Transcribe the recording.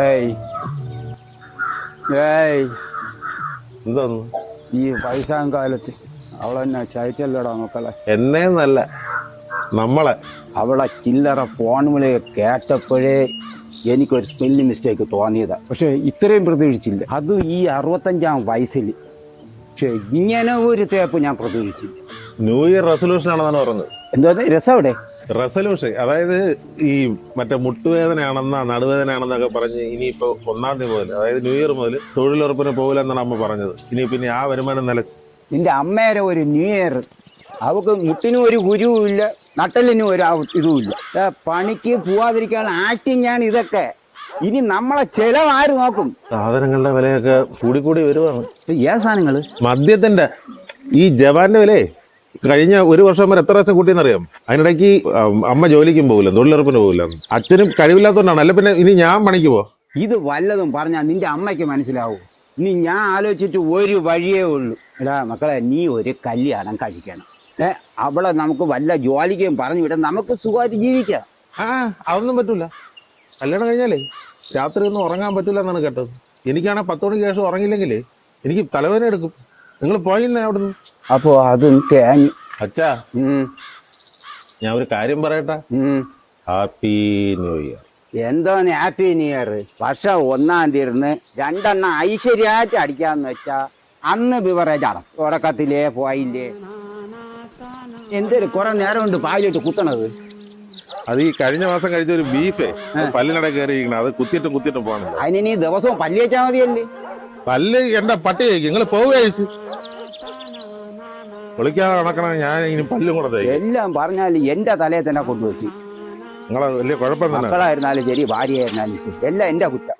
ഏയ് ഏയ് എന്തോന്നു ഈ വയസ്സാം കാലത്ത് അവളെന്നെ ചയച്ചല്ലോടാ മക്കളെ. എന്നേന്നല്ല നമ്മളെ. അവളെ ചില്ലറ ഫോണുകളെ കേട്ടപ്പോഴേ എനിക്കൊരു സ്പെല്ലിംഗ് മിസ്റ്റേക്ക് തോന്നിയതാ. പക്ഷെ ഇത്രയും പ്രതീക്ഷിച്ചില്ല, അതും ഈ 65-ാം വയസ്സിൽ. പക്ഷെ ഇങ്ങനെ ഒരു തേപ്പ് ഞാൻ പ്രതീക്ഷിച്ചില്ല. ന്യൂ ഇയർ റെസൊല്യൂഷൻ ആണെന്നാണ് പറഞ്ഞത്. എന്താ രസം അവിടെ റെസൊല്യൂഷൻ അതായത് ഈ മറ്റേ മുട്ടുവേദനയാണെന്നാ നടുവേദനയാണെന്നൊക്കെ പറഞ്ഞ് ഇനിയിപ്പോ 1-ാം തീയതി മുതൽ, അതായത് ന്യൂ ഇയർ മുതൽ തൊഴിലുറപ്പിന് പോകില്ലെന്നാണ് അമ്മ പറഞ്ഞത്. ഇനി പിന്നെ ആ വരുമാനം നിലച്ച്. നിന്റെ അമ്മേരെ ഒരു ന്യൂ ഇയർ, അവക്ക് മുട്ടിനും ഒരു കുരുവും ഇല്ല, നട്ടലിനും ഒരു ഇതുമില്ല. പണിക്ക് പോവാതിരിക്കാനുള്ള ആക്ടിങ് ആണ് ഇതൊക്കെ. ഇനി നമ്മളെ ചെലവ് ആര് നോക്കും? സാധനങ്ങളുടെ വിലയൊക്കെ കൂടിക്കൂടി വരുവാണ്. ഏത് സാധനങ്ങള്? മദ്യത്തിന്റെ ഈ ജവാന്റെ വിലയെ കഴിഞ്ഞ ഒരു വർഷം വരെ എത്ര വർഷം കൂട്ടിയെന്നറിയാം. അതിനിടയ്ക്ക് അമ്മ ജോലിക്കും പോകില്ല, തൊഴിലുറപ്പിന് പോകില്ല. അച്ഛനും കഴിവില്ലാത്തതുകൊണ്ടാണ്. അല്ല പിന്നെ ഇനി ഞാൻ പണിക്ക് പോവാ. ഇത് വല്ലതും പറഞ്ഞാൽ നിന്റെ അമ്മയ്ക്ക് മനസ്സിലാവൂ. ഇനി ഞാൻ ആലോചിച്ചിട്ട് ഒരു വഴിയേ ഉള്ളൂ. എടാ മക്കളെ, നീ ഒരു കല്യാണം കഴിക്കണം. അവളെ നമുക്ക് വല്ല ജോലിക്കും പറഞ്ഞു വിടാം, നമുക്ക് സുഖമായിട്ട് ജീവിക്കാം. അതൊന്നും പറ്റൂല. കല്യാണം കഴിഞ്ഞാലേ രാത്രി ഒന്നും ഉറങ്ങാൻ പറ്റൂല എന്നാണ് കേട്ടത്. എനിക്കാണെങ്കിൽ 10 മണിക്ക് ശേഷം ഉറങ്ങിയില്ലെങ്കിലേ എനിക്ക് തലവേദന എടുക്കും. നിങ്ങൾ പോയിന്നെ അവിടുന്ന്. അപ്പോ അതും തേങ്ങി. അച്ഛാ, ഞാൻ ഒരു കാര്യം പറയട്ടെ. Happy new year. എന്തോന്ന് ഹാപ്പി ന്യൂ ഇയർ? വർഷം 1-ാം തീയതി 2 ഐശ്വര്യമായിട്ട് അടിക്കാന്ന് വെച്ചാ അന്ന് ബിവറേജ് ആണ്. തുടക്കത്തിലേ പോയില്ലേ? എന്തൊരു കുറെ നേരം കൊണ്ട് പാലിട്ട് കുത്തണത്. അത് ഈ കഴിഞ്ഞ മാസം കഴിച്ച ഒരു ബീഫേ പല്ലിനട കയറിയിരിക്കണം. അത് കുത്തിയിട്ടും പോകണം. അതിന് നീ ദിവസവും പല്ലി വെച്ചാൽ മതിയല്ലേ? പല്ല് എന്റെ പട്ടി കഴിക്കും. നിങ്ങൾ പോവുകഴിച്ച് വിളിക്കാതെ നടക്കണം. ഞാൻ ഇനി പല്ലും കൂടെ എല്ലാം പറഞ്ഞാൽ എന്റെ തലയെ തന്നെ കൊണ്ടുവച്ചു. നിങ്ങളെ വലിയ കുഴപ്പം തന്നെ. മക്കളായിരുന്നാലും ശരി, ഭാര്യയായിരുന്നാലും ശരി, എല്ലാം എന്റെ കുറ്റം.